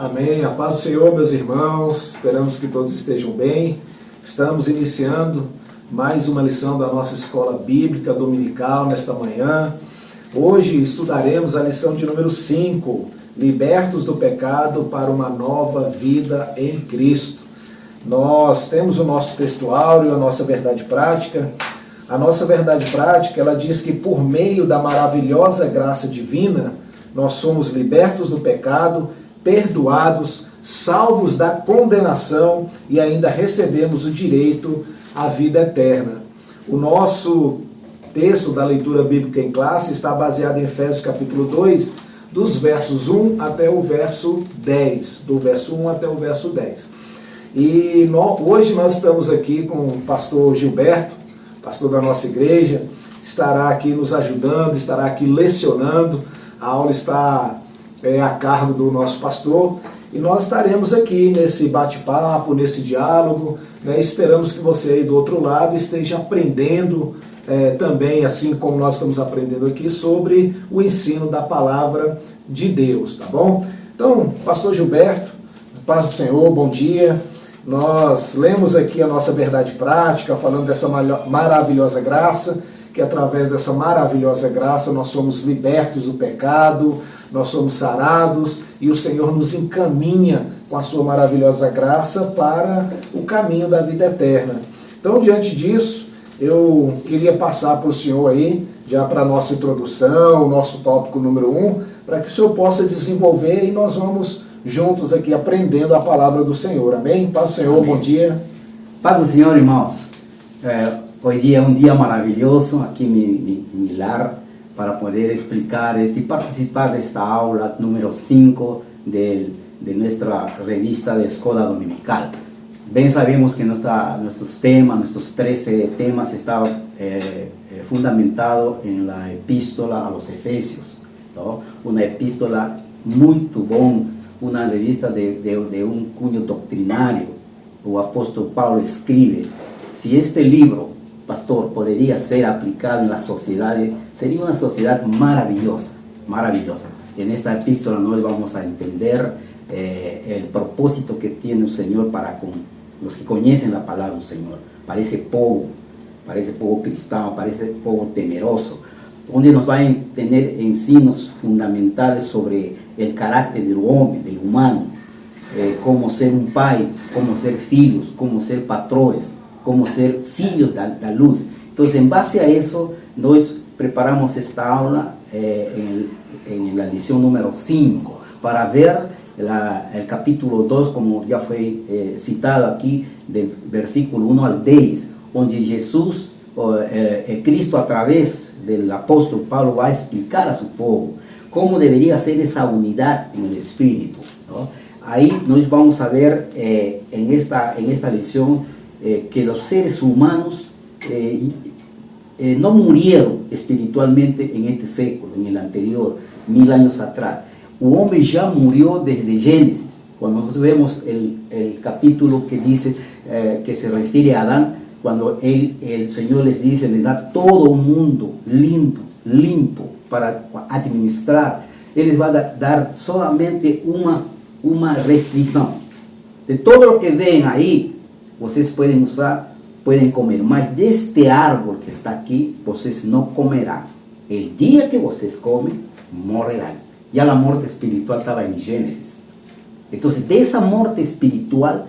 Amém. A paz do Senhor, meus irmãos. Esperamos que todos estejam bem. Estamos iniciando mais uma lição da nossa escola bíblica dominical nesta manhã. Hoje estudaremos a lição de número 5, Libertos do Pecado para uma Nova Vida em Cristo. Nós temos o nosso texto áureo, a nossa verdade prática. A nossa verdade prática, ela diz que por meio da maravilhosa graça divina, nós somos libertos do pecado, perdoados, salvos da condenação e ainda recebemos o direito à vida eterna. O nosso texto da leitura bíblica em classe está baseado em Efésios capítulo 2, dos versos 1 até o verso 10. Do verso 1 até o verso 10. E hoje nós estamos aqui com o pastor Gilberto, pastor da nossa igreja, estará aqui nos ajudando, estará aqui lecionando. A aula está a cargo do nosso pastor e nós estaremos aqui nesse bate-papo, nesse diálogo, né? Esperamos que você aí do outro lado esteja aprendendo também, assim como nós estamos aprendendo aqui, sobre o ensino da palavra de Deus, tá bom? Então, pastor Gilberto, paz do Senhor, bom dia. Nós lemos aqui a nossa verdade prática, falando dessa maravilhosa graça, que através dessa maravilhosa graça nós somos libertos do pecado, nós somos sarados e o Senhor nos encaminha com a sua maravilhosa graça para o caminho da vida eterna. Então, diante disso, eu queria passar para o Senhor aí, já para a nossa introdução, o nosso tópico número 1, para que o Senhor possa desenvolver e nós vamos juntos aqui aprendendo a palavra do Senhor. Amém? Paz do Senhor, amém. Bom dia. Paz do Senhor, irmãos. Hoy día un día maravilloso aquí en mi lar para poder explicar y participar de esta aula número 5 de nuestra revista de escuela dominical. Bien sabemos que nuestros 13 temas estaban fundamentados en la epístola a los Efesios, ¿no? Una epístola muy buena, una revista de un cunho doctrinario. El apóstol Pablo escribe, si este libro, pastor, podría ser aplicado en la sociedad, sería una sociedad maravillosa, maravillosa. En esta epístola nos vamos a entender el propósito que tiene el Señor para con los que conocen la palabra del Señor. Parece poco cristiano, parece poco temeroso, donde nos va a tener ensinos fundamentales sobre el carácter del hombre, del humano, cómo ser un pai, cómo ser hijos, cómo ser patrones, como ser filhos da luz. Entonces, en base a eso, nos preparamos esta aula en la edición número 5 para ver el capítulo 2, como ya fue citado aquí, del versículo 1 al 10, donde Jesús, Cristo a través del apóstol Pablo va a explicar a su pueblo cómo debería ser esa unidad en el Espíritu, ¿no? Ahí nos vamos a ver en esta lección que los seres humanos no murieron espiritualmente en este século, en el anterior, 1000 años atrás. El hombre ya murió desde Génesis. Cuando nosotros vemos el capítulo que dice, que se refiere a Adán, cuando el Señor les dice, les da todo un mundo limpio para administrar, Él les va a dar solamente una restricción. De todo lo que ven ahí, vocês pueden usar, pueden comer, mas de este árbol que está aquí, vocês no comerán. El día que vocês comen, morirán. Ya la muerte espiritual estaba en Génesis. Entonces, de esa muerte espiritual,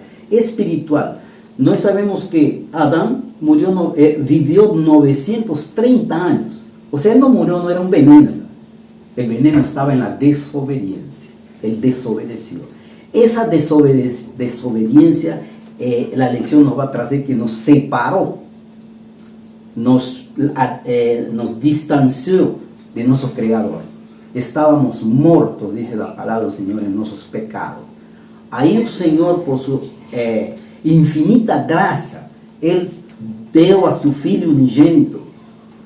nós sabemos que Adán vivió 930 años. O sea, él no murió, no era un veneno. El veneno estaba en la desobediencia. Él desobedeció. Esa desobediencia, la lección nos va a traer que nos separó, nos distanció de nuestro Creador. Estábamos muertos, dice la palabra del Señor, en nuestros pecados. Ahí el Señor, por su infinita gracia, Él dio a su Hijo unigénito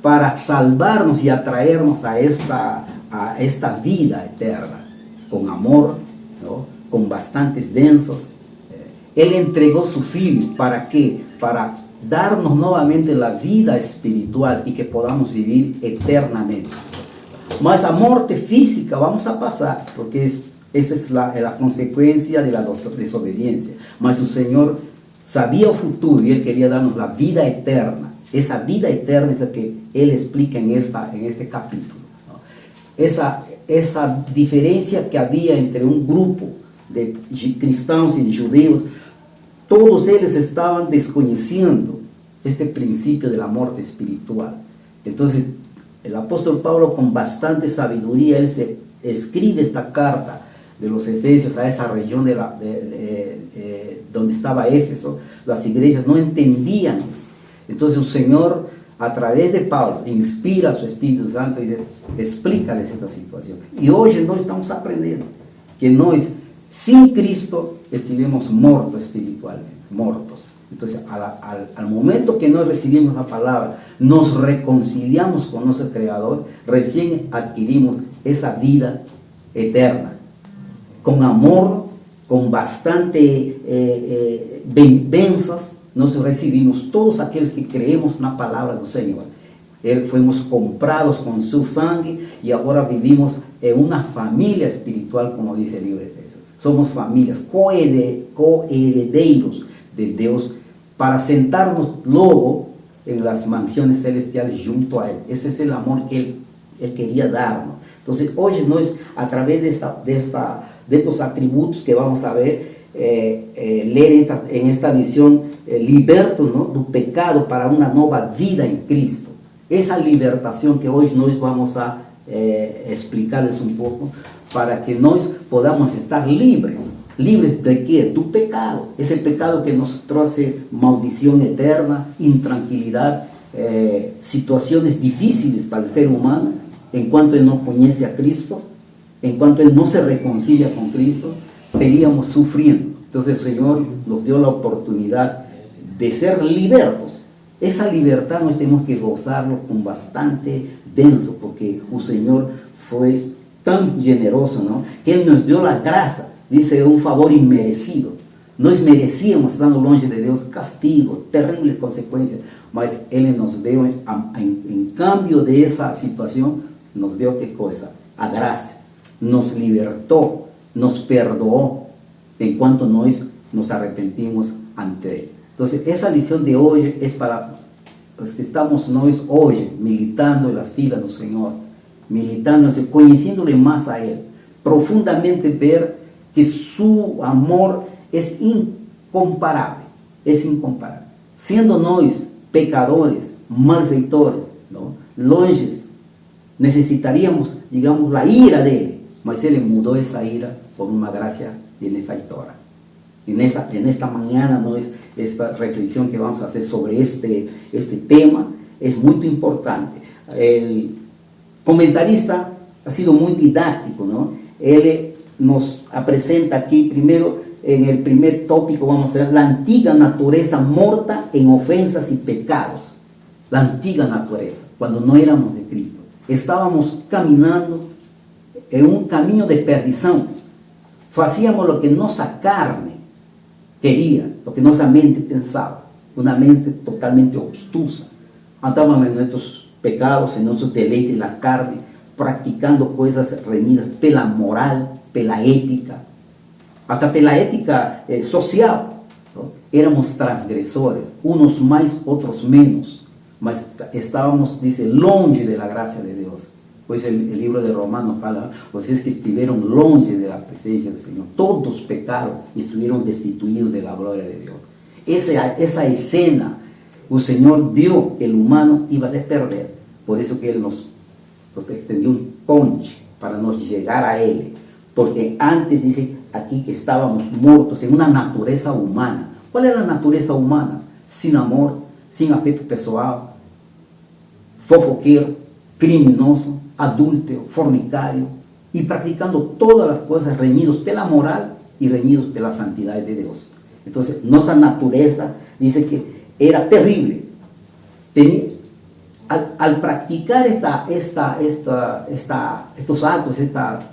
para salvarnos y atraernos a esta vida eterna, con amor, ¿no? Con bastantes bênçãos. Él entregó su Hijo, ¿para qué? Para darnos nuevamente la vida espiritual y que podamos vivir eternamente. Mas a muerte física vamos a pasar, porque Esa es la consecuencia de la desobediencia. Mas el Señor sabía el futuro y Él quería darnos la vida eterna. Esa vida eterna es la que Él explica en este capítulo, ¿no? Esa diferencia que había entre un grupo de cristãos y de judeos, todos ellos estaban desconociendo este principio de la muerte espiritual. Entonces, el apóstol Pablo, con bastante sabiduría, él se escribe esta carta de los Efesios a esa región donde estaba Éfeso. Las iglesias no entendían esto. Entonces el Señor, a través de Pablo, inspira a su Espíritu Santo y dice, explícales esta situación. Y hoy no estamos aprendiendo que nós, sin Cristo, estivemos muertos espiritualmente, muertos. Entonces, al momento que nos recibimos la palabra, nos reconciliamos con nuestro Creador, recién adquirimos esa vida eterna, con amor, con bastante bênçãos, nos recibimos todos aquellos que creemos en la palabra del Señor. Fuimos comprados con su sangre y ahora vivimos en una familia espiritual, como dice el libro de Efesios. Somos familias, coheredeiros de Dios, para sentarnos luego en las mansiones celestiales junto a Él. Ese es el amor que Él quería darnos. Entonces, hoy a través de estos atributos que vamos a ver, leer en esta lição, libertos, ¿no?, do pecado para una nueva vida en Cristo. Esa libertación que hoy nos vamos a explicarles un poco, para que nos podamos estar libres. ¿Libres de qué? Tu pecado. Ese pecado que nos trae maldición eterna, intranquilidad, situaciones difíciles para el ser humano, en cuanto él no conoce a Cristo, en cuanto él no se reconcilia con Cristo, estaríamos sufriendo. Entonces el Señor nos dio la oportunidad de ser libertos. Esa libertad nos tenemos que gozarlo con bastante denso, porque el Señor fue tan generoso, ¿no?, que Él nos dio la gracia. Dice, un favor inmerecido. Nos merecíamos, estando longe de Dios, castigo, terribles consecuencias, mas Él nos dio, en cambio de esa situación, nos dio ¿qué cosa? A gracia. Nos libertó, nos perdoó, en cuanto nos arrepentimos ante Él. Entonces, esa lición de hoy es para los que estamos hoy militando en las filas del Señor, militando, conociéndole más a Él, profundamente ver que su amor es incomparable, siendo nós pecadores, malfeitores, ¿no?, longes, necesitaríamos, digamos, la ira de Él, mas Él mudó esa ira por una gracia benefactora. En esta mañana, esta reflexión que vamos a hacer sobre este tema es muy importante. El comentarista ha sido muy didáctico, ¿no? Él nos presenta aquí primero, en el primer tópico vamos a ver la antigua naturaleza muerta en ofensas y pecados. La antigua naturaleza, cuando no éramos de Cristo, estábamos caminando en un camino de perdición. Hacíamos lo que nuestra carne quería, lo que nuestra mente pensaba, una mente totalmente obtusa. Andábamos en nuestros pecados, en nuestros deleites de la carne, practicando cosas reñidas pela moral, pela ética, hasta pela ética social, ¿no? Éramos transgresores, unos más, otros menos, mas estábamos, dice, longe de la gracia de Dios. Pues el libro de Romanos fala, ustedes que estuvieron longe de la presencia del Señor, todos pecaron y estuvieron destituidos de la gloria de Dios. Esa escena, el Señor dio que el humano iba a ser perder, por eso que Él nos extendió un ponche para nos llegar a Él, porque antes dice aquí que estábamos muertos en una naturaleza humana. ¿Cuál es la naturaleza humana? Sin amor, sin afecto pessoal, fofoqueiro, criminoso, adúltero, fornicario, y practicando todas las cosas reñidos pela moral y reñidos pela santidad de Dios. Entonces, nuestra naturaleza dice que era terrible. Al practicar estos actos, estas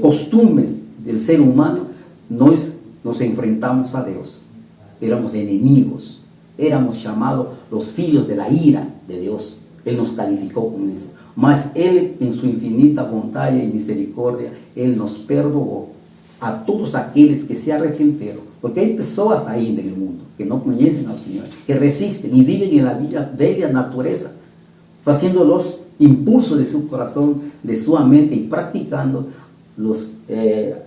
costumbres del ser humano, nos enfrentamos a Dios. Éramos enemigos, éramos llamados los hijos de la ira de Dios. Él nos calificó con eso. Mas Él, en su infinita bondad y misericordia, Él nos perdonó. a todos aqueles que se arrepenteram, porque hay pessoas ainda no mundo que não conhecem ao Senhor, que resistem e vivem na velha natureza, fazendo os impulsos de seu coração, de sua mente e praticando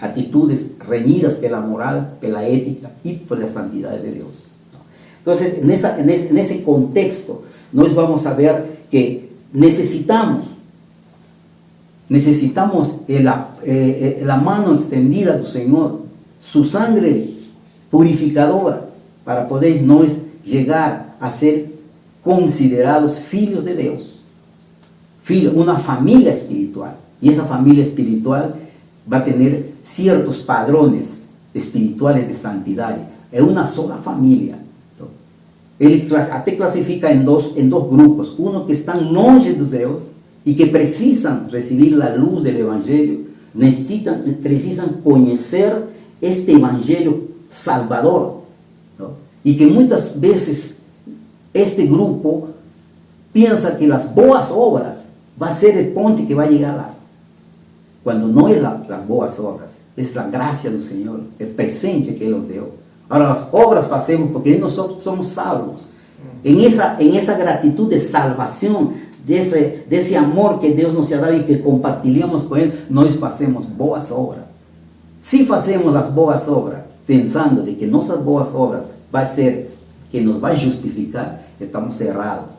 atitudes reñidas pela moral, pela ética e pela santidade de Deus. Então, nesse contexto, nós vamos a ver que necesitamos a mano extendida do Senhor, su sangre purificadora, para poder nós chegar a ser considerados filhos de Deus, uma família espiritual. E essa família espiritual vai ter certos padrões espirituais de santidade. É uma sola família. Então, ele até classifica em dois grupos: um que estão longe de Deus e que precisam receber a luz do Evangelho, precisam conhecer este Evangelho salvador. Não? E que muitas vezes este grupo pensa que as boas obras vai ser o ponte que vai chegar lá. Quando não é as boas obras, é a graça do Senhor, o presente que Ele nos deu. Agora, as obras fazemos porque nós somos salvos. Em essa gratitud de salvação, desse amor que Deus nos ha dado e que compartilhamos com Ele, nós fazemos boas obras. Se fazemos as boas obras, pensando de que nossas boas obras vai ser que nos vai justificar, estamos errados.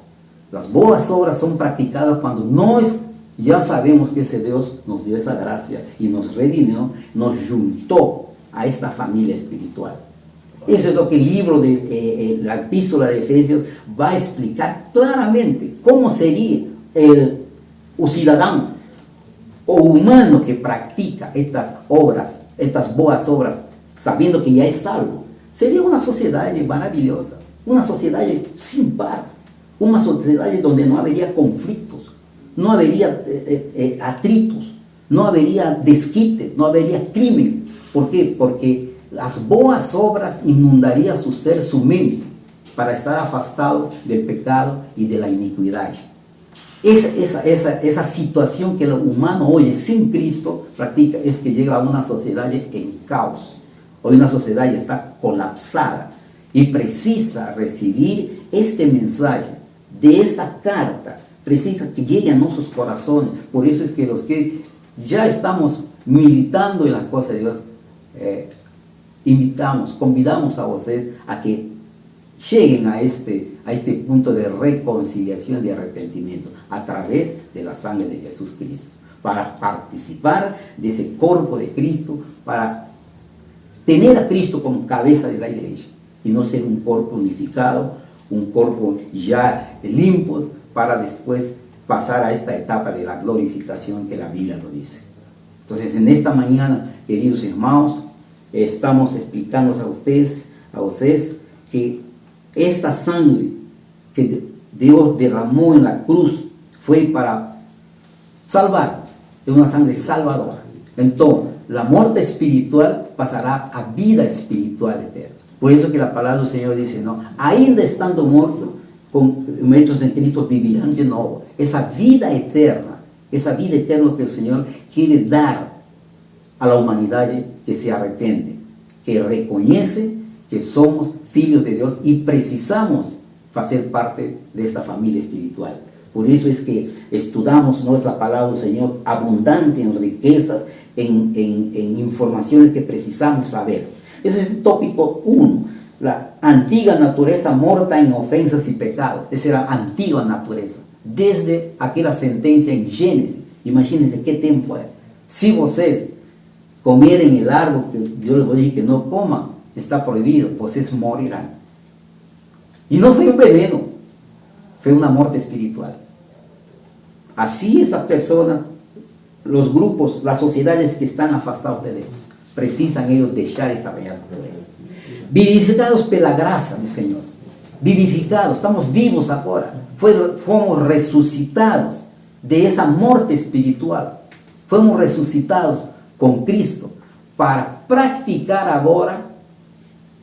As boas obras são praticadas quando nós já sabemos que esse Deus nos deu essa graça e nos redimiu, nos juntou a esta família espiritual. Isso é o que o livro da Epístola de Efésios vai explicar claramente como seria o cidadão, o humano que pratica estas obras, estas boas obras, sabendo que já é salvo. Seria uma sociedade maravilhosa, uma sociedade sem par, uma sociedade onde não haveria conflitos, não haveria atritos, não haveria desquite, não haveria crime. ¿Por quê? Porque as boas obras inundariam seu ser, sua mente, para estar afastado do pecado e da iniquidade. Essa situação que o humano hoje, sem Cristo, pratica, é que chega a uma sociedade em caos. Hoje uma sociedade está colapsada e precisa receber este mensagem, desta carta, precisa que llegue a nossos corações. Por isso é que os que já estamos militando na coisa de Deus, convidamos a vocês a que cheguem a este ponto de reconciliação, de arrependimento, a través de la sangre de Jesus Cristo, para participar desse corpo de Cristo, para ter a Cristo como cabeza de la igreja, e não ser um corpo unificado, um corpo já limpo, para depois passar a esta etapa de la glorificação que a Bíblia nos diz. Então, nesta manhã, queridos irmãos, estamos explicando a vocês que esta sangre que Deus derramou na cruz foi para salvar-nos. É uma sangre salvadora. Então, a morte espiritual passará a vida espiritual eterna. Por isso que a palavra do Senhor diz, não, ainda estando mortos, hechos em Cristo, vivirão de novo. Essa vida eterna que o Senhor quer dar à humanidade que se arrepende, que reconhece que somos filhos de Deus e precisamos fazer parte desta família espiritual. Por isso é que estudamos nós a palavra do Senhor, abundante em riquezas, em informações que precisamos saber. Esse é o tópico 1, a antiga natureza morta em ofensas e pecados. Essa era a antiga natureza, desde aquela sentença em Gênesis. Imaginem que tempo é. Se vocês comerem o árbol que Deus lhes disse que não comam, está proibido, vocês morirão. E não foi um veneno, foi uma morte espiritual. Assim, essas pessoas, os grupos, as sociedades que estão afastados de Deus, precisam eles deixar essa velha natureza. Vivificados pela graça do Senhor, vivificados, estamos vivos agora, fomos ressuscitados de essa morte espiritual, fomos ressuscitados com Cristo para praticar agora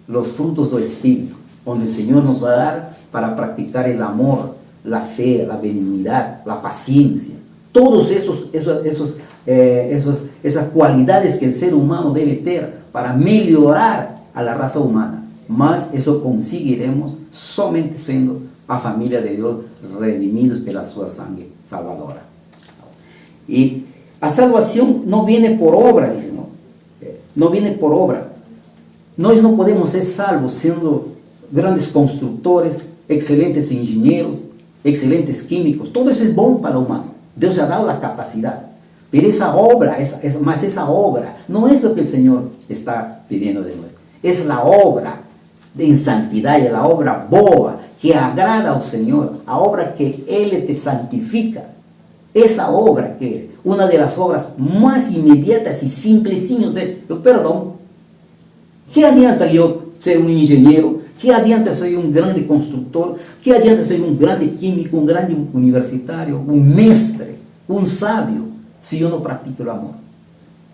os frutos do Espírito, onde o Senhor nos vai dar para praticar o amor, a fé, a benignidade, a paciência, Todos esas cualidades que el ser humano debe tener para mejorar a la raza humana. Mas eso conseguiremos somente siendo a familia de Dios redimidos pela sua sangre salvadora. Y la salvación no viene por obra, dice, ¿no? No viene por obra. Nós no podemos ser salvos siendo grandes constructores, excelentes ingenieros, excelentes químicos. Todo eso es bueno para el humano. Dios ha dado la capacidad. Pero esa obra, esa obra no es lo que el Señor está pidiendo de nosotros. Es la obra en santidad, es la obra boa, que agrada al Señor, la obra que Él te santifica. Esa obra que una de las obras más inmediatas y simplesinhas es el perdón. ¿Qué adianta yo ser un ingeniero? ¿Qué adianta ser un grande constructor? ¿Qué adianta ser un grande químico, un grande universitario, un mestre, un sabio, si yo no practico el amor?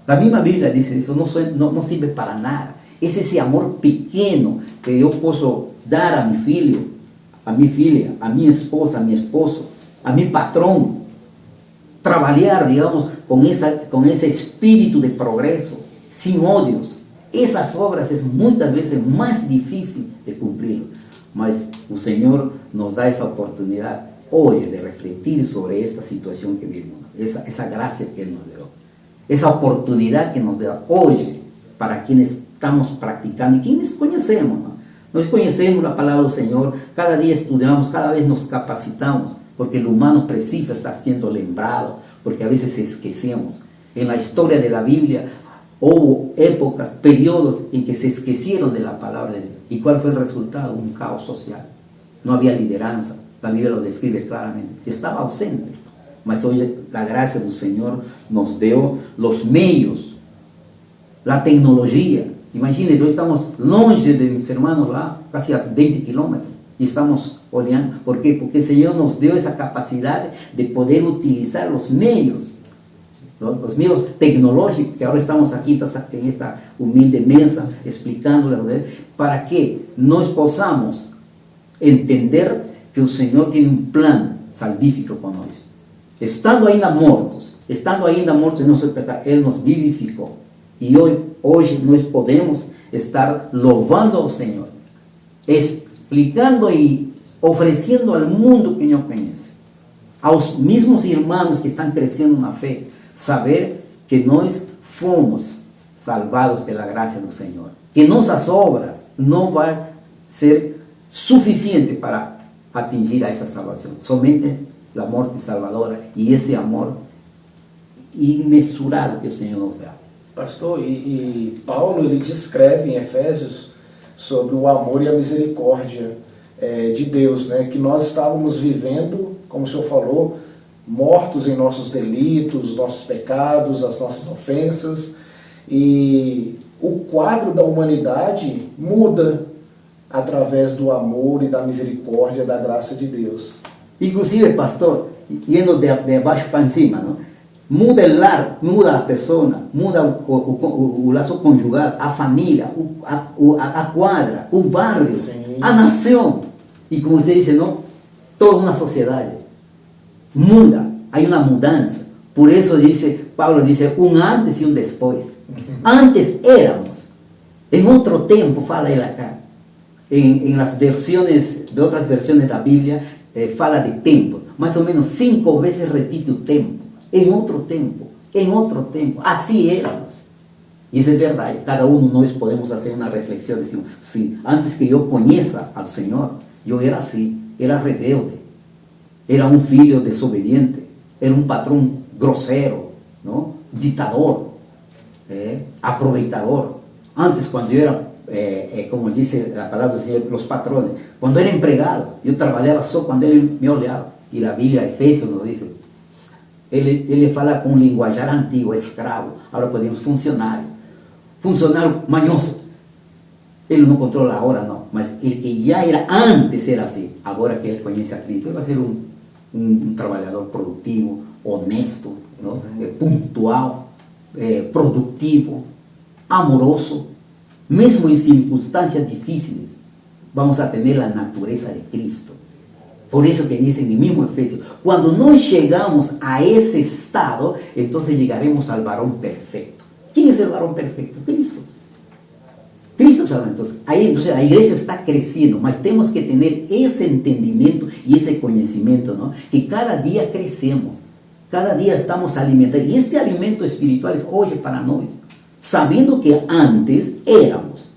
La misma Biblia dice eso, no sirve para nada. Es ese amor pequeño que yo puedo dar a mi filho, a mi filha, a mi esposa, a mi esposo, a mi patrón. Trabajar, digamos, con ese espíritu de progreso, sin odios. Esas obras es muchas veces más difícil de cumplir. Mas el Señor nos da esa oportunidad hoy de refletir sobre esta situación que vivimos. Esa gracia que Él nos dio. Esa oportunidad que nos da hoy para quienes estamos practicando y quienes conocemos, ¿no? Nos conocemos la palabra del Señor, cada día estudiamos, cada vez nos capacitamos, porque el humano precisa estar siendo lembrado, porque a veces esquecemos. En la historia de la Biblia hubo épocas, periodos en que se esquecieron de la palabra de Dios. ¿Y cuál fue el resultado? Un caos social. No había lideranza. La Biblia lo describe claramente. Estaba ausente. Mas hoy la gracia del Señor nos dio los medios, la tecnología. Imagínense, hoy estamos longe de mis hermanos lá, casi a 20 kilómetros. Y estamos olhando. ¿Por qué? Porque el Señor nos dio esa capacidad de poder utilizar los medios, ¿no? Los medios tecnológicos, que ahora estamos aquí en esta humilde mesa explicándoles, para que nos podamos entender que el Señor tiene un plan salvífico con nosotros. Estando ainda mortos, en nuestro pecado, Él nos vivificó. Y hoy nós podemos estar louvando al Señor, explicando y ofreciendo al mundo que nos conoce, a los mismos hermanos que están creciendo en la fe, saber que nós fomos salvados pela gracia del Señor, que nuestras obras no van a ser suficientes para atingir a esa salvación, somente la muerte salvadora y ese amor inmensurado que el Señor nos da. Pastor, e Paulo ele descreve em Efésios sobre o amor e a misericórdia de Deus, né? Que nós estávamos vivendo, como o senhor falou, mortos em nossos delitos, nossos pecados, as nossas ofensas, e o quadro da humanidade muda através do amor e da misericórdia, da graça de Deus. Inclusive, pastor, yendo de baixo para cima, ¿no? Muda el lar, muda la persona, muda o lazo conjugal, a família, a quadra, o barrio, sim, a nação. E como você disse, não? Toda uma sociedade muda, há uma mudança. Por isso Paulo diz, um antes e um depois. Antes éramos, em outro tempo, fala ele acá, em las versiones, de outras versões da Bíblia, fala de tempo, mais ou menos 5 vezes repite o tempo. En otro tiempo, así éramos. Y eso es verdad, cada uno de nosotros podemos hacer una reflexión, decimos, sí, antes que yo conozca al Señor, yo era así, era rebelde, era un filho desobediente, era un patrón grosero, ¿no? Dictador, aproveitador. Antes, cuando yo era, como dice la palabra del Señor, los patrones, cuando era empleado, yo trabajaba solo cuando Él me olhaba. Y la Biblia, Efesios, nos dice, ele fala com um linguajar antigo, escravo. Agora podemos funcionário manhoso. Ele não controla a hora, não, mas ele que já era antes era assim. Agora que ele conhece a Cristo, ele vai ser um trabalhador produtivo, honesto, não? Pontual, produtivo, amoroso. Mesmo em circunstâncias difíceis, vamos a ter a natureza de Cristo. Por eso que dice en el mismo Efesios, cuando no llegamos a ese estado, entonces llegaremos al varón perfecto. ¿Quién es el varón perfecto? Cristo. Cristo, entonces la iglesia está creciendo, mas tenemos que tener ese entendimiento y ese conocimiento, ¿no? Que cada día crecemos, cada día estamos alimentados. Y este alimento espiritual es hoy para nosotros, sabiendo que antes éramos,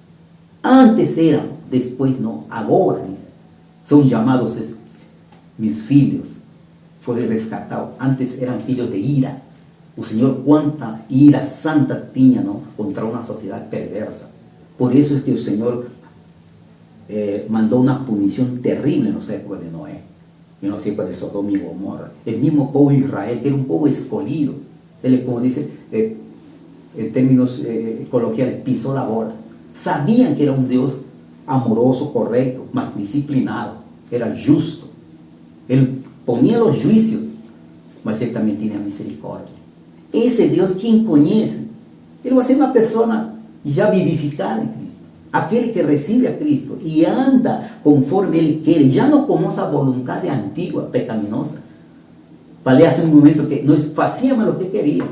después no, ahora son llamados mis filhos, fueron rescatados. Antes eran filhos de ira. El Señor cuánta ira santa tenía, ¿no? Contra una sociedad perversa. Por eso es que el Señor mandó una punición terrible en los épocas de Noé, en los épocas de Sodoma y Gomorra. El mismo pueblo de Israel, que era un pueblo escogido, él, como dice en términos coloquiales, pisó la bola. Sabían que era un Dios amoroso, correcto, mas disciplinado, era justo. Él ponía los juicios, mas Él también tiene misericordia. Ese Dios, quien conoce, Él va a ser una persona ya vivificada en Cristo. Aquel que recibe a Cristo y anda conforme Él quiere, ya no con esa voluntad antigua, pecaminosa. Falei hace un momento que nós hacíamos lo que quería,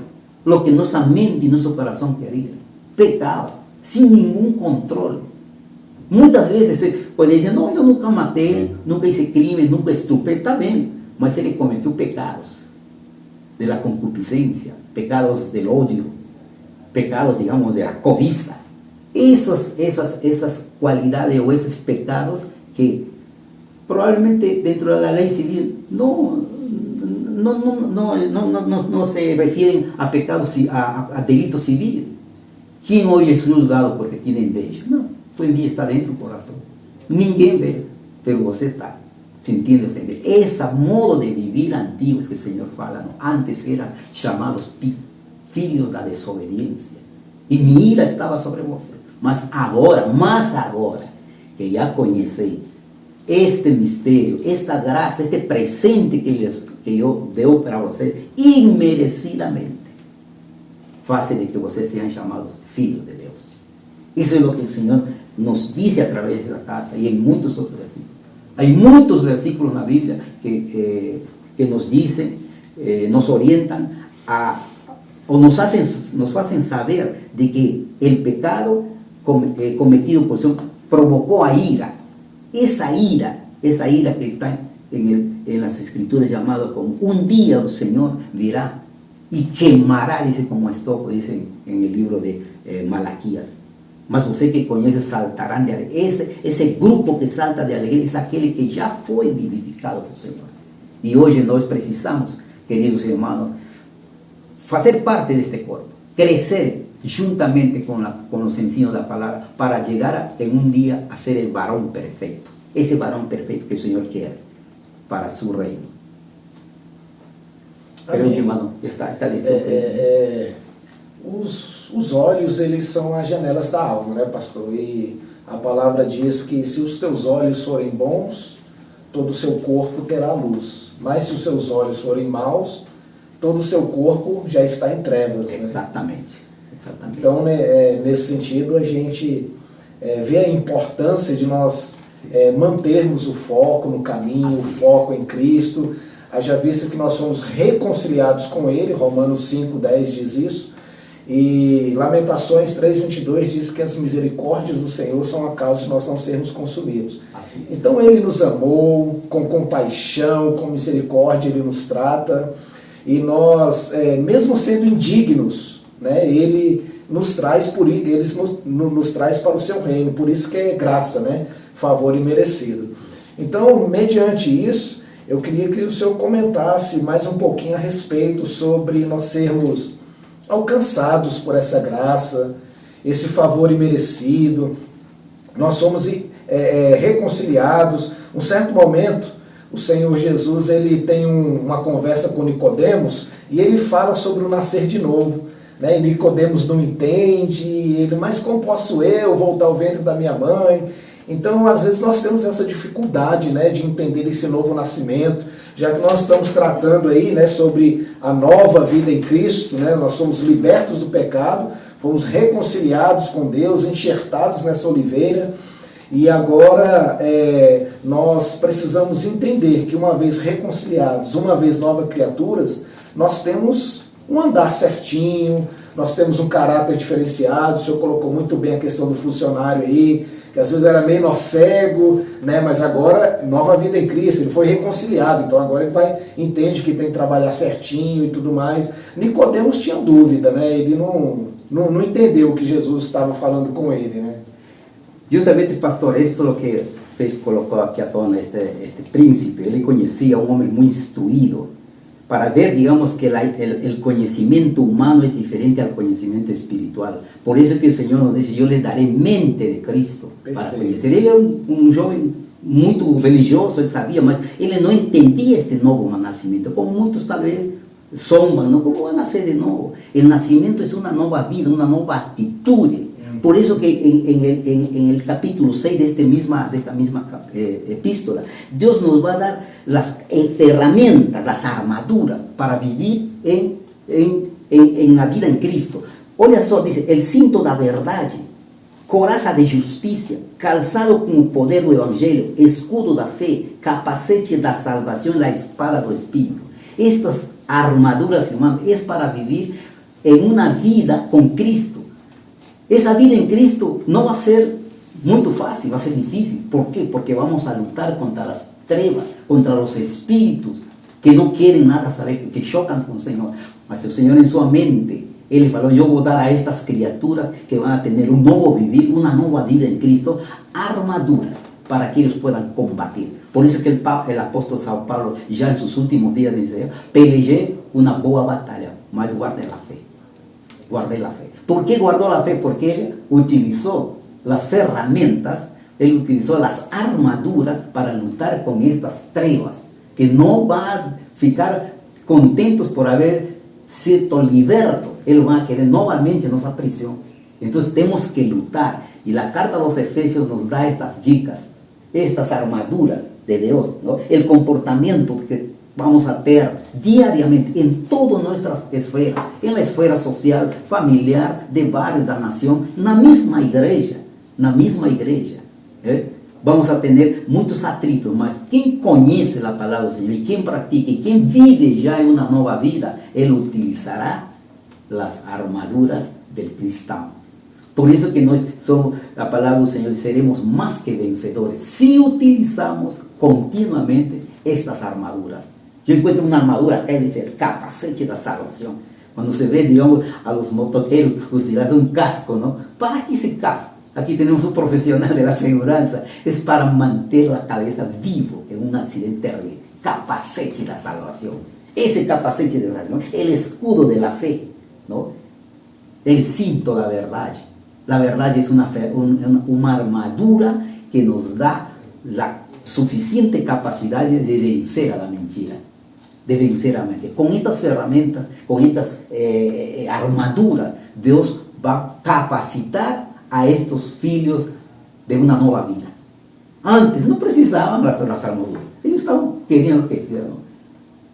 lo que nuestra mente y nuestro corazón quería. Pecado, sin ningún control. Muitas vezes você pode dizer, não, eu nunca matei, nunca hice crime, nunca estupei, está bem, mas ele cometeu pecados de la concupiscencia, pecados del odio, pecados, digamos, de la cobiza. Esas cualidades o esos pecados que probablemente dentro de la ley civil no se refieren a pecados, a delitos civiles. ¿Quién hoy es juzgado porque tiene derecho? No, tu envía está dentro del corazón. Ninguém ve, pero você está sintiendo ese modo de vivir antiguo que el Señor fala, ¿no? Antes eran llamados filhos da desobediencia. Y mi ira estaba sobre você. Mas agora, que ya conheci este misterio, esta gracia, este presente que yo deu para você, inmerecidamente, faz de que vocês sejam chamados filhos de Deus. Isso é o que o Senhor nos diz a través da carta e em muitos outros versículos. Há muitos versículos na Bíblia que nos dizem, nos orientam o nos hacen saber de que el pecado cometido por Dios provocó a ira. Esa ira que está en las escrituras llamado como un día el Señor virá y quemará, dice como estopo, dice en el libro de Malaquías. Mas você que conhece saltarán de alegría. Ese grupo que salta de alegría es aquel que ya fue vivificado por el Señor. Y hoy nós precisamos, queridos hermanos, hacer parte de este cuerpo, crecer juntamente con los ensinos de la palabra para llegar en un día a ser el varón perfecto, ese varón perfecto que el Señor quiere para su reino. Pero, irmão, está listo. Os olhos, eles são as janelas da alma, né, pastor? E a palavra diz que se os teus olhos forem bons, todo o seu corpo terá luz. Mas se os seus olhos forem maus, todo o seu corpo já está em trevas. Exatamente. Né? Então, nesse sentido, a gente vê a importância de nós mantermos o foco no caminho, o foco em Cristo. Haja vista que nós somos reconciliados com Ele, Romanos 5:10 diz isso. E Lamentações 3:22 diz que as misericórdias do Senhor são a causa de nós não sermos consumidos. Assim. Então Ele nos amou com compaixão, com misericórdia, Ele nos trata. E nós, mesmo sendo indignos, né, Ele nos traz nos traz para o seu reino. Por isso que é graça, né, favor imerecido. Então, mediante isso, eu queria que o senhor comentasse mais um pouquinho a respeito sobre nós sermos alcançados por essa graça, esse favor imerecido. Nós somos reconciliados. Um certo momento, o Senhor Jesus ele tem uma conversa com Nicodemos e ele fala sobre o nascer de novo. Né? E Nicodemos não entende, mas como posso eu voltar ao ventre da minha mãe? Então, às vezes, nós temos essa dificuldade, né, de entender esse novo nascimento, já que nós estamos tratando aí, né, sobre a nova vida em Cristo, né, nós somos libertos do pecado, fomos reconciliados com Deus, enxertados nessa oliveira, E agora nós precisamos entender que uma vez reconciliados, uma vez novas criaturas, nós temos um andar certinho, nós temos um caráter diferenciado. O senhor colocou muito bem a questão do funcionário aí, que às vezes era meio cego, né? Mas agora, nova vida em Cristo, ele foi reconciliado, então agora ele entende que tem que trabalhar certinho e tudo mais. Nicodemos tinha dúvida, né? Ele não entendeu o que Jesus estava falando com ele, né? Justamente, pastor, esto es lo que colocó aquí a tona este príncipe. Él conocía a un hombre muy instruido, para ver, digamos, que el conocimiento humano es diferente al conocimiento espiritual. Por eso que el Señor nos dice, yo les daré mente de Cristo. Para conocer. Él era un joven muy religioso, él sabía, mas él no entendía este nuevo nacimiento, como muchos tal vez sombran, ¿no? ¿Cómo van a nacer de nuevo? El nacimiento es una nueva vida, una nueva actitud. Por eso que en el capítulo 6 de esta misma epístola, Dios nos va a dar las herramientas, las armaduras para vivir en la vida en Cristo. Olha só, dice, el cinto da verdade, coraza de justicia, calzado con el poder del evangelio, escudo da fe, capacete da salvación, la espada do Espíritu. Estas armaduras, hermano, es para vivir en una vida con Cristo. Esa vida en Cristo no va a ser muy fácil, va a ser difícil. ¿Por qué? Porque vamos a luchar contra las trevas, contra los espíritus que no quieren nada saber, que chocan con el Señor. Mas el Señor en su mente, Él le falou, yo voy a dar a estas criaturas que van a tener un nuevo vivir, una nueva vida en Cristo, armaduras para que ellos puedan combatir. Por eso que el apóstol San Pablo, ya en sus últimos días, dice, peleé una boa batalla, mas guardé la fe. Guardé la fe. ¿Por qué guardó la fe? Porque él utilizó las herramientas, él utilizó las armaduras para luchar con estas trevas, que no van a ficar contentos por haber sido libertos. Él va a querer nuevamente en nuestra prisión. Entonces tenemos que luchar. Y la carta a los Efesios nos da estas dicas, estas armaduras de Dios, ¿no? El comportamiento que vamos a ver diariamente en todas nuestras esferas, en la esfera social, familiar, de barrio, de la nación, en la misma iglesia, vamos a tener muchos atritos, mas quien conoce la palabra del Señor y quien practica y quien vive ya en una nueva vida, él utilizará las armaduras del cristiano. Por eso que somos la palabra del Señor, seremos más que vencedores si utilizamos continuamente estas armaduras. Yo encuentro una armadura acá y dice el capacete de salvación. Cuando se ve, digamos, a los motoqueros utilizando un casco, ¿no? ¿Para qué ese casco? Aquí tenemos un profesional de la seguridad. Es para mantener la cabeza vivo en un accidente terrible. Capacete de salvación. Ese capacete de salvación, el escudo de la fe, ¿no? El cinto de la verdad. La verdad es una armadura que nos da la suficiente capacidad de vencer a la mentira. De vencer a la mentira. Con estas herramientas, con estas armaduras, Dios va a capacitar a estos hijos de una nueva vida. Antes no precisaban las armaduras. Ellos querían lo que hicieran.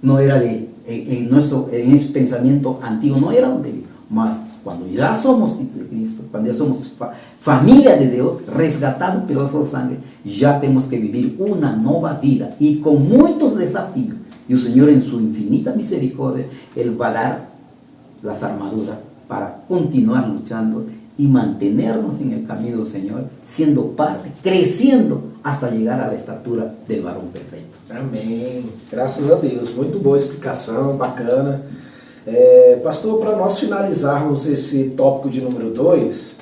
No era en ese pensamiento antiguo, no era un delito. Mas cuando ya somos de Cristo, cuando ya somos familia de Dios, rescatados por su sangre, ya tenemos que vivir una nueva vida y con muchos desafíos. Y el Señor en su infinita misericordia, Él va a dar las armaduras para continuar luchando y mantenernos en el camino del Señor, siendo parte, creciendo hasta llegar a la estatura del varón perfecto. Amém. Graças a Deus. Muito boa explicação, bacana. Pastor, para nós finalizarmos esse tópico de número 2,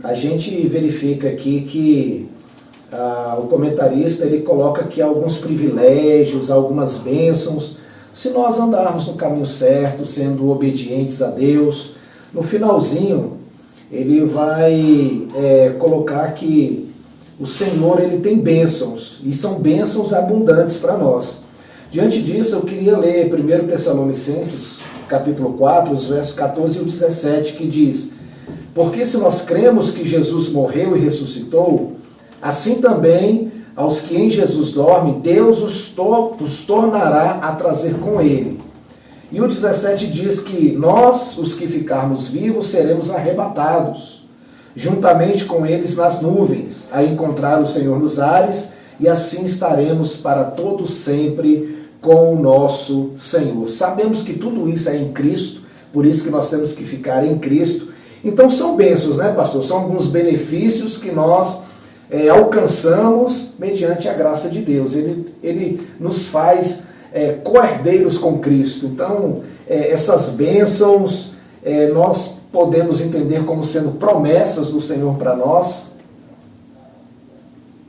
a gente verifica aqui que o comentarista ele coloca aqui alguns privilégios, algumas bênçãos, se nós andarmos no caminho certo, sendo obedientes a Deus. No finalzinho, ele vai colocar que o Senhor ele tem bênçãos, e são bênçãos abundantes para nós. Diante disso, eu queria ler 1 Tessalonicenses, capítulo 4, os versos 14 e 17, que diz: porque se nós cremos que Jesus morreu e ressuscitou, assim também aos que em Jesus dormem, Deus os tornará a trazer com ele. E o 17 diz que nós, os que ficarmos vivos, seremos arrebatados. juntamente com eles nas nuvens, a encontrar o Senhor nos ares, e assim estaremos para todo sempre com o nosso Senhor. Sabemos que tudo isso é em Cristo, por isso que nós temos que ficar em Cristo. Então são bênçãos, né, pastor? São alguns benefícios que nós alcançamos mediante a graça de Deus. Ele nos faz co-herdeiros com Cristo. Então, essas bênçãos nós podemos entender como sendo promessas do Senhor para nós.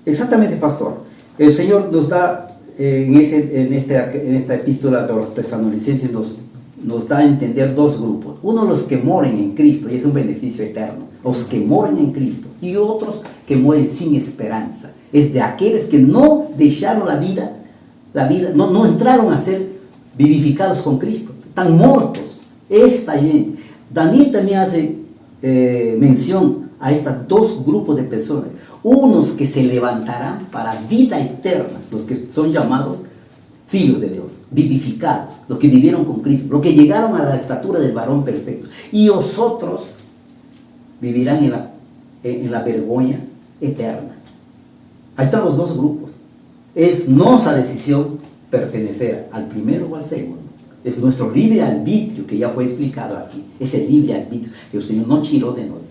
Exatamente, pastor. O Senhor nos dá, en esta epístola de los Tesalonicenses, nos da a entender dos grupos. Uno, los que mueren en Cristo, y es un beneficio eterno. Los que mueren en Cristo. Y otros que mueren sin esperanza. Es de aquellos que no dejaron la vida, no entraron a ser vivificados con Cristo. Están muertos. Esta gente. Daniel también hace mención a estos dos grupos de personas. Unos que se levantarán para vida eterna, los que son llamados hijos de Dios, vivificados, los que vivieron con Cristo, los que llegaron a la estatura del varón perfecto. Y los otros vivirán en la vergüenza eterna. Ahí están los dos grupos. Es nuestra decisión pertenecer al primero o al segundo. Es nuestro libre arbitrio, que ya fue explicado aquí. Es el libre arbitrio que el Señor no tiró de nosotros.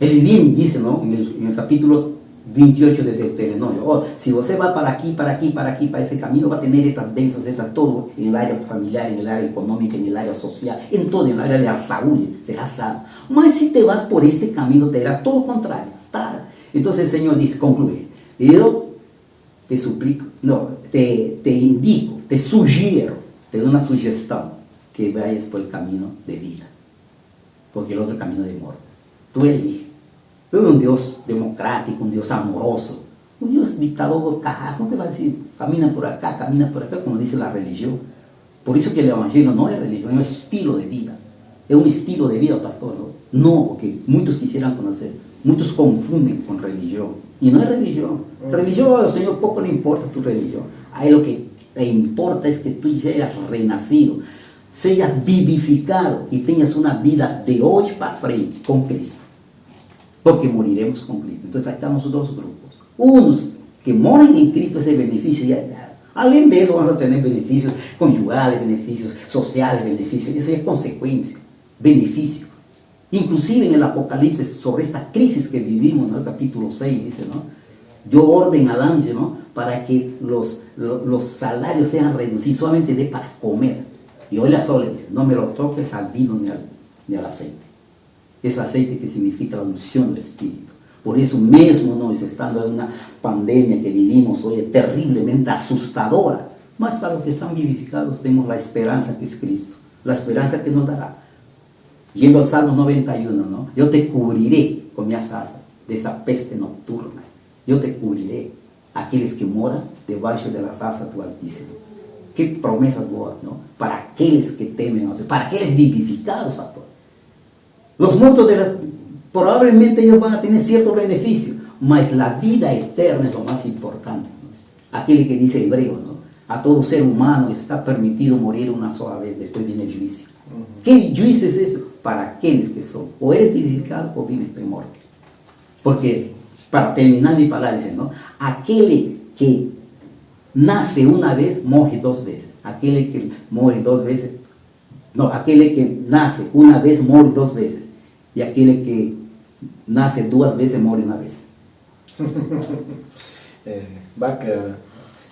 Él bien dice, ¿no? en el capítulo 28 de Deuteronomio, si usted va para aquí, para este camino, va a tener estas bênçãos, todo en el área familiar, en el área económica, en el área social, en todo, en el área de la salud, será sano. Mas si te vas por este camino, te dirá todo contrario. Entonces el Señor dice, concluye, yo te suplico, te indico, te sugiero, te doy una sugestión, que vayas por el camino de vida, porque el otro camino de muerte. Tú eliges. Pero un Dios democrático, un Dios amoroso, un Dios dictador carrasco, no te va a decir, camina por acá, como dice la religión. Por eso que el evangelio no es religión, es un estilo de vida. Es un estilo de vida, pastor, no, porque muchos quisieran conocer, muchos confunden con religión. Y no es religión. Religión, al Señor poco le importa tu religión. A Él lo que le importa es que tú seas renacido, seas vivificado y tengas una vida de hoy para frente con Cristo. Porque moriremos con Cristo. Entonces ahí estamos los dos grupos. Unos que mueren en Cristo, ese beneficio ya está. Além de eso vamos a tener beneficios conyugales, beneficios sociales, beneficios. Eso es consecuencia. Beneficios. Inclusive en el Apocalipsis, sobre esta crisis que vivimos, ¿no? El capítulo 6 dice, ¿no? Dio orden al ángel, ¿no? Para que los salarios sean reducidos, solamente de para comer. Y hoy la sola dice, no me lo toques al vino ni al aceite. Es aceite que significa la unción del Espíritu. Por eso mismo nos estando en una pandemia que vivimos hoy terriblemente asustadora, más para los que están vivificados tenemos la esperanza que es Cristo, la esperanza que nos dará. Yendo al Salmo 91, ¿no? Yo te cubriré con mis asas de esa peste nocturna. Yo te cubriré, aquellos que moran debajo de las asas tu Altísimo. Qué promesas boas, ¿no? Para aquellos que temen, para aquellos vivificados, pastor. Los muertos probablemente ellos van a tener cierto beneficio, mas la vida eterna es lo más importante, ¿no? Aquel que dice Hebreo, ¿no? A todo ser humano está permitido morir una sola vez, después viene el juicio. ¿Qué juicio es eso? Para aquellos que son, o eres vivificado o vives de muerte. Porque, para terminar mi palabra, dice, ¿no? Aquel que nace una vez, muere dos veces. Aquel que muere dos veces, no, aquel que nace una vez, muere dos veces. Y aquel que nace duas veces, muere uma vez. Bacana.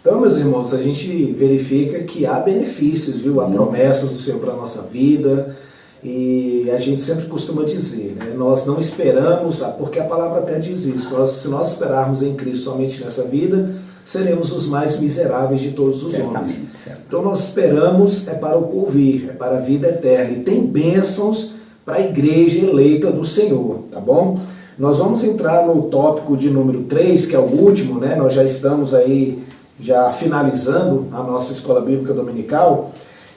Então, meus irmãos, a gente verifica que há benefícios, viu? Há promessas do Senhor para a nossa vida. E a gente sempre costuma dizer, né? Nós não esperamos, porque a palavra até diz isso, se nós esperarmos em Cristo somente nessa vida, seremos os mais miseráveis de todos os homens. Então nós esperamos para o porvir, para a vida eterna. E tem bênçãos para a igreja eleita do Senhor, tá bom? Nós vamos entrar no tópico de número 3, que é o último, né? Nós já estamos aí, já finalizando a nossa Escola Bíblica Dominical.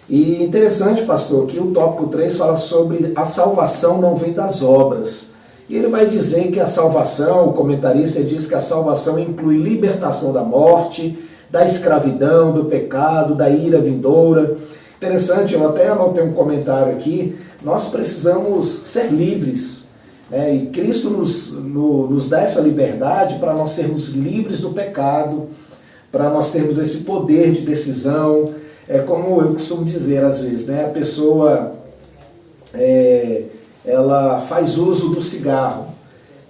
E interessante, pastor, que o tópico 3 fala sobre a salvação não vem das obras. E ele vai dizer que a salvação, o comentarista diz que a salvação inclui libertação da morte, da escravidão, do pecado, da ira vindoura. Interessante, eu até anotei um comentário aqui, nós precisamos ser livres E Cristo nos dá essa liberdade para nós sermos livres do pecado, para nós termos esse poder de decisão. É como eu costumo dizer às vezes, né? A pessoa ela faz uso do cigarro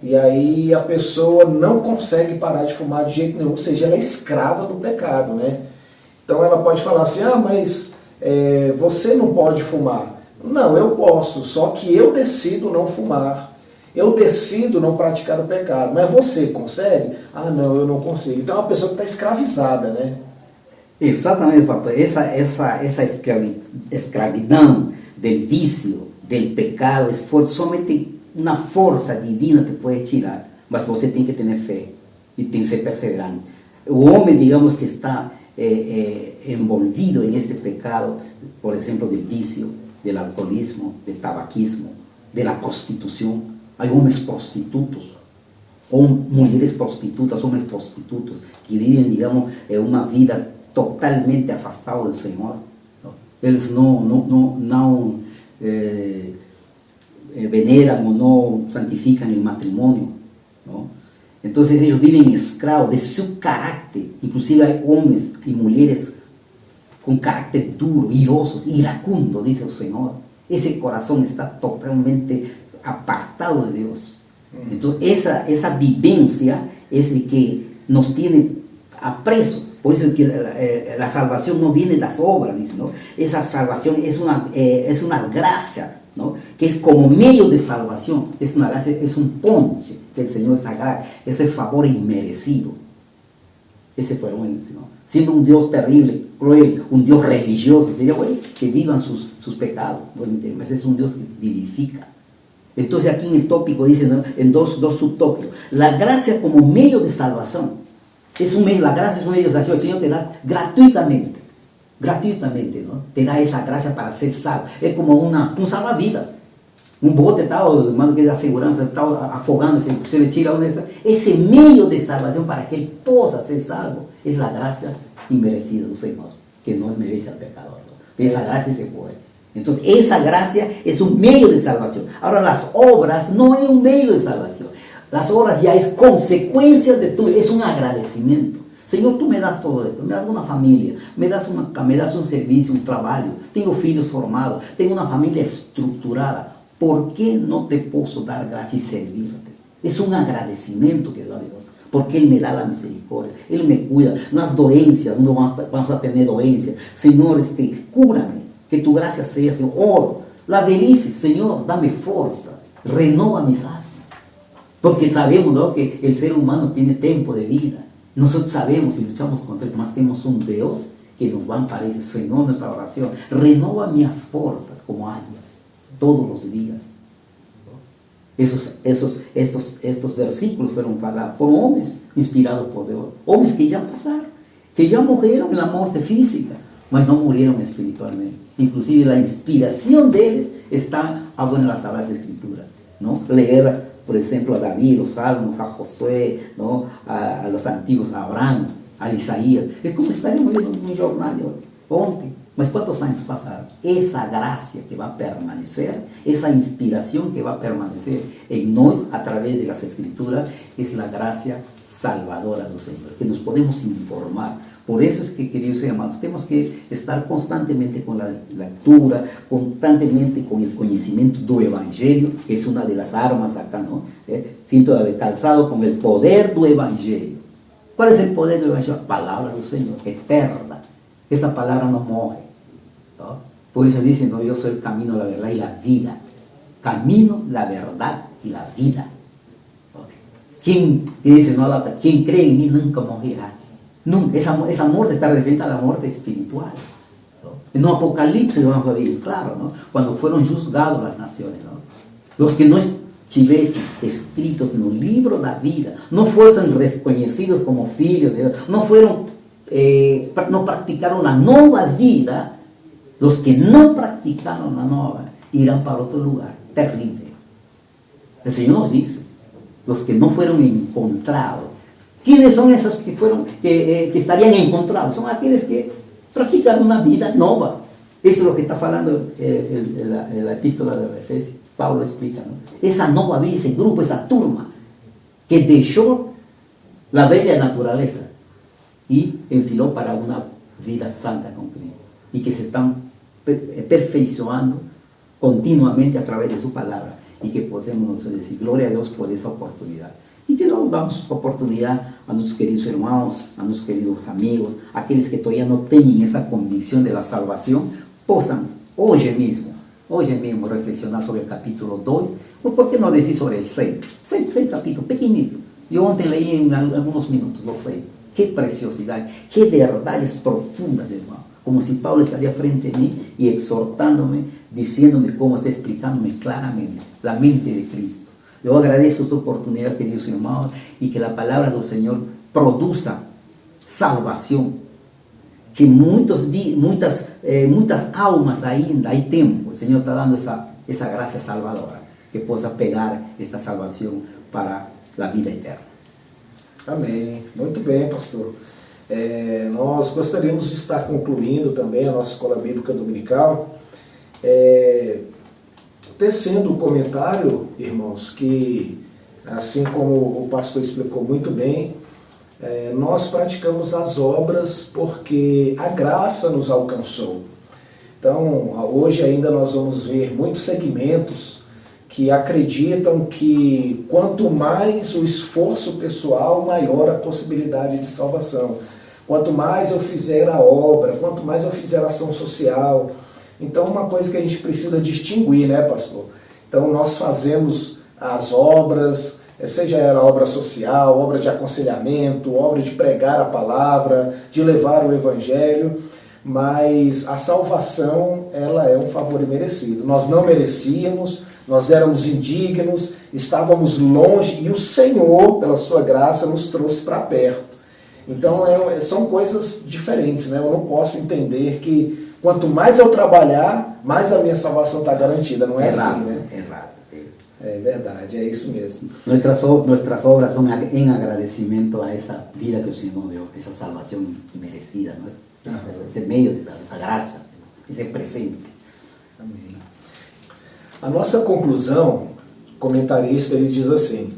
e aí a pessoa não consegue parar de fumar de jeito nenhum, ou seja, ela é escrava do pecado, né? Então ela pode falar assim, mas você não pode fumar. Não, eu posso, só que eu decido não fumar. Eu decido não praticar o pecado. Mas você consegue? Ah, não, eu não consigo. Então é uma pessoa que está escravizada, né? Exatamente, pastor. Essa escravidão del vício, del pecado, somente uma força divina te pode tirar. Mas você tem que ter fé e tem que ser perseverante. O homem, digamos, que está envolvido en este pecado, por ejemplo, del vicio, del alcoholismo, del tabaquismo, de la prostitución. Hay hombres prostitutos, o mujeres prostitutas, hombres prostitutos, que viven, digamos, una vida totalmente afastado del Señor. ¿No? Ellos no veneran o no santifican el matrimonio, ¿no? Entonces ellos viven esclavos de su carácter. Inclusive hay hombres y mujeres con carácter duro, irosos, iracundo, dice el Señor. Ese corazón está totalmente apartado de Dios. Entonces esa vivencia es de que nos tiene apresos. Por eso es que la salvación no viene de las obras, dice, ¿no? Esa salvación es una gracia, ¿no? Que es como medio de salvación. Es una gracia, es un ponche que el Señor sagra, ese favor inmerecido. Ese fue bueno, ¿no? Siendo un Dios terrible, cruel, un Dios religioso, sería bueno que vivan sus pecados. Bueno, ese es un Dios que vivifica. Entonces aquí en el tópico dice, ¿no? En dos subtópicos, la gracia como medio de salvación. La gracia es un medio de salvación. El Señor te da gratuitamente, ¿no? Te da esa gracia para ser salvo. Es como un salvavidas. Un bote estaba, hermano, que da seguridad, estaba afogándose, se le tira una. Ese medio de salvación para que él pueda ser salvo es la gracia inmerecida del Señor, que no merece al pecador, ¿no? Esa gracia se puede. Entonces, esa gracia es un medio de salvación. Ahora, las obras no es un medio de salvación. Las obras ya es consecuencia es un agradecimiento. Señor, tú me das todo esto, me das una familia, me das un servicio, un trabajo, tengo hijos formados, tengo una familia estructurada. ¿Por qué no te puedo dar gracia y servirte? Es un agradecimiento que da Dios, porque Él me da la misericordia, Él me cuida. Las dolencias, no vamos a tener dolencias. Señor, cúrame, que tu gracia sea, Señor. Oro, la velhice, Señor, dame fuerza, renova mis almas. Porque sabemos, ¿no?, que el ser humano tiene tiempo de vida. Nosotros sabemos y luchamos contra él, mas tenemos un Dios que nos va a amparar. Señor, nuestra oración, renova mis fuerzas como águilas todos los días. Estos versículos fueron hablados por hombres inspirados por Dios, hombres que ya pasaron, que ya murieron en la muerte física, mas no murieron espiritualmente. Inclusive la inspiración de ellos está en las Sagradas Escrituras, ¿no? Leer, por ejemplo, a David, los Salmos, a Josué, ¿no? A los antiguos, a Abraham, a Isaías. Es como estaríamos viendo un jornal ontem. Mas ¿cuántos años pasaron? Esa gracia que va a permanecer, esa inspiración que va a permanecer en nosotros a través de las Escrituras, es la gracia salvadora del Señor, que nos podemos informar. Por eso es que, queridos hermanos, tenemos que estar constantemente con la lectura, constantemente con el conocimiento del Evangelio, que es una de las armas acá, ¿no? Siento de haber calzado con el poder del Evangelio. ¿Cuál es el poder del Evangelio? La palabra del Señor, eterna. Esa palabra no muere, ¿no? Por eso dicen, no, yo soy el camino, la verdad y la vida. Camino, la verdad y la vida. ¿No? ¿Quién dice, no, quien cree en mí nunca morirá? Nunca. Esa muerte está referente a la muerte espiritual, ¿no? En el Apocalipsis vamos a ver, claro, ¿no? Cuando fueron juzgados las naciones, ¿no? Los que no estuviesen escritos en un libro de la vida, no fuesen reconocidos como hijos de Dios, no practicaron la nueva vida. Los que no practicaron la nueva irán para otro lugar terrible. El Señor nos dice, los que no fueron encontrados. ¿Quiénes son esos que estarían encontrados? Son aquellos que practican una vida nueva. Eso es lo que está hablando la epístola de Efesios. Paulo explica, ¿no? Esa nueva vida, ese grupo, esa turma que dejó la bella naturaleza y enfiló para una vida santa con Cristo y que se están perfeccionando continuamente a través de su palabra y que podemos decir gloria a Dios por esa oportunidad. Y que nos damos oportunidad a nuestros queridos hermanos, a nuestros queridos amigos, aquellos que todavía no tienen esa convicción de la salvación, puedan hoy mismo reflexionar sobre el capítulo 2, o por qué no decir sobre el 6 capítulos pequeñitos. Yo antes leí en algunos minutos los 6. Qué preciosidad, qué verdades profundas, hermano. Como si Pablo estaría frente a mí y exhortándome, diciéndome cómo está explicándome claramente la mente de Cristo. Yo agradezco esta oportunidad, queridos hermanos, y que la palabra del Señor produzca salvación. Que muitas almas ainda hay tiempo. El Señor está dando esa gracia salvadora, que pueda pegar esta salvación para la vida eterna. Amém. Muito bem, pastor. Nós gostaríamos de estar concluindo também a nossa Escola Bíblica Dominical, tecendo um comentário, irmãos, que, assim como o pastor explicou muito bem, nós praticamos as obras porque a graça nos alcançou. Então, hoje ainda nós vamos ver muitos segmentos que acreditam que quanto mais o esforço pessoal, maior a possibilidade de salvação. Quanto mais eu fizer a obra, quanto mais eu fizer a ação social. Então, uma coisa que a gente precisa distinguir, né, pastor? Então, nós fazemos as obras, seja ela obra social, obra de aconselhamento, obra de pregar a palavra, de levar o evangelho, mas a salvação, ela é um favor imerecido. Nós não merecíamos, nós éramos indignos, estávamos longe e o Senhor, pela sua graça, nos trouxe para perto. Então são coisas diferentes, né? Eu não posso entender que quanto mais eu trabalhar, mais a minha salvação está garantida. Não é assim, né? Errado, sim. É verdade, é isso mesmo. Nuestras obras são em agradecimento a essa vida que o Senhor deu, essa salvação imerecida, não é? Esse meio, essa graça, esse presente. Amém. A nossa conclusão, o comentarista ele diz assim: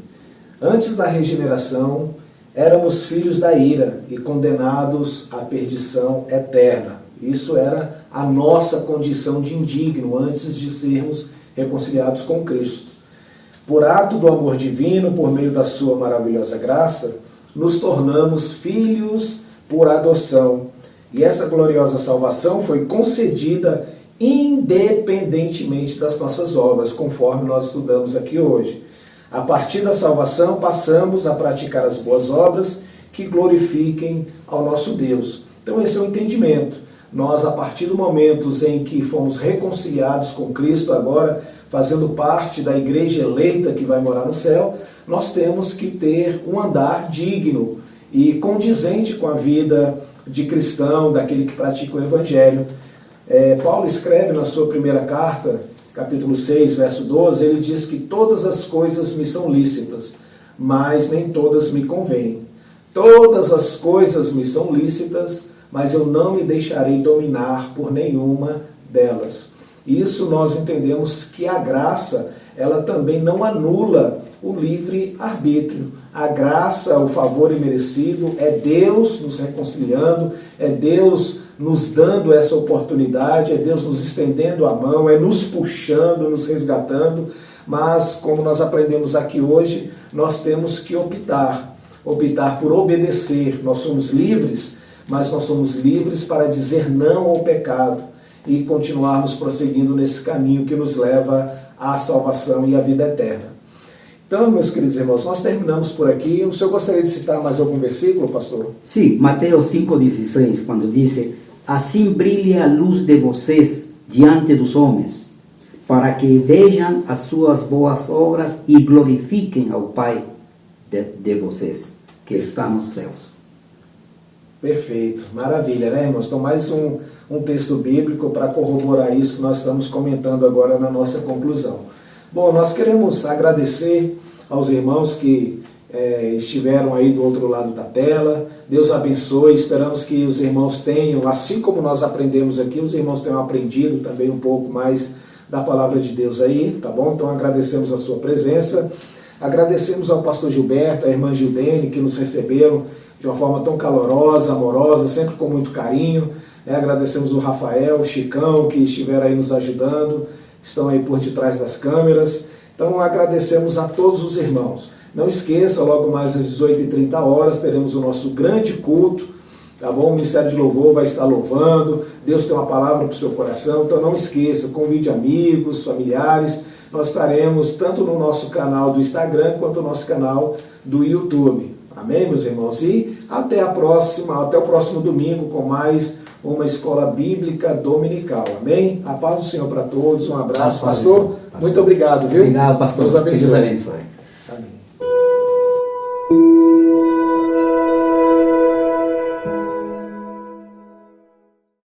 antes da regeneração, éramos filhos da ira e condenados à perdição eterna. Isso era a nossa condição de indigno antes de sermos reconciliados com Cristo. Por ato do amor divino, por meio da sua maravilhosa graça, nos tornamos filhos por adoção. E essa gloriosa salvação foi concedida independentemente das nossas obras, conforme nós estudamos aqui hoje. A partir da salvação, passamos a praticar as boas obras que glorifiquem ao nosso Deus. Então esse é o entendimento. Nós, a partir do momento em que fomos reconciliados com Cristo, agora fazendo parte da igreja eleita que vai morar no céu, nós temos que ter um andar digno e condizente com a vida de cristão, daquele que pratica o Evangelho. Paulo escreve na sua primeira carta, capítulo 6, verso 12, ele diz que todas as coisas me são lícitas, mas nem todas me convêm. Todas as coisas me são lícitas, mas eu não me deixarei dominar por nenhuma delas. Isso nós entendemos que a graça, ela também não anula o livre-arbítrio. A graça, o favor imerecido, é Deus nos reconciliando, é Deus nos dando essa oportunidade, é Deus nos estendendo a mão, é nos puxando, nos resgatando, mas como nós aprendemos aqui hoje, nós temos que optar por obedecer. Nós somos livres, mas nós somos livres para dizer não ao pecado e continuarmos prosseguindo nesse caminho que nos leva à salvação e à vida eterna. Então, meus queridos irmãos, nós terminamos por aqui. O senhor gostaria de citar mais algum versículo, pastor? Sim, Mateus 5,16, quando diz: assim brilhe a luz de vocês diante dos homens, para que vejam as suas boas obras e glorifiquem ao Pai de vocês, que está nos céus. Perfeito, maravilha, né, irmãos? Então, mais um texto bíblico para corroborar isso que nós estamos comentando agora na nossa conclusão. Bom, nós queremos agradecer aos irmãos que estiveram aí do outro lado da tela. Deus abençoe, esperamos que os irmãos tenham, assim como nós aprendemos aqui, os irmãos tenham aprendido também um pouco mais da palavra de Deus aí, tá bom? Então agradecemos a sua presença, agradecemos ao pastor Gilberto, à irmã Gildene, que nos receberam de uma forma tão calorosa, amorosa, sempre com muito carinho. Agradecemos o Rafael, o Chicão, que estiveram aí nos ajudando, estão aí por detrás das câmeras. Então agradecemos a todos os irmãos. Não esqueça, logo mais às 18h30 teremos o nosso grande culto, tá bom? O Ministério de Louvor vai estar louvando, Deus tem uma palavra para o seu coração, então não esqueça, convide amigos, familiares. Nós estaremos tanto no nosso canal do Instagram quanto no nosso canal do YouTube. Amém, meus irmãos? E até o próximo domingo com mais uma escola bíblica dominical. Amém? A paz do Senhor para todos. Um abraço, pastor. Muito obrigado, viu? Obrigado, pastor. Deus abençoe. Deus abençoe. Amém.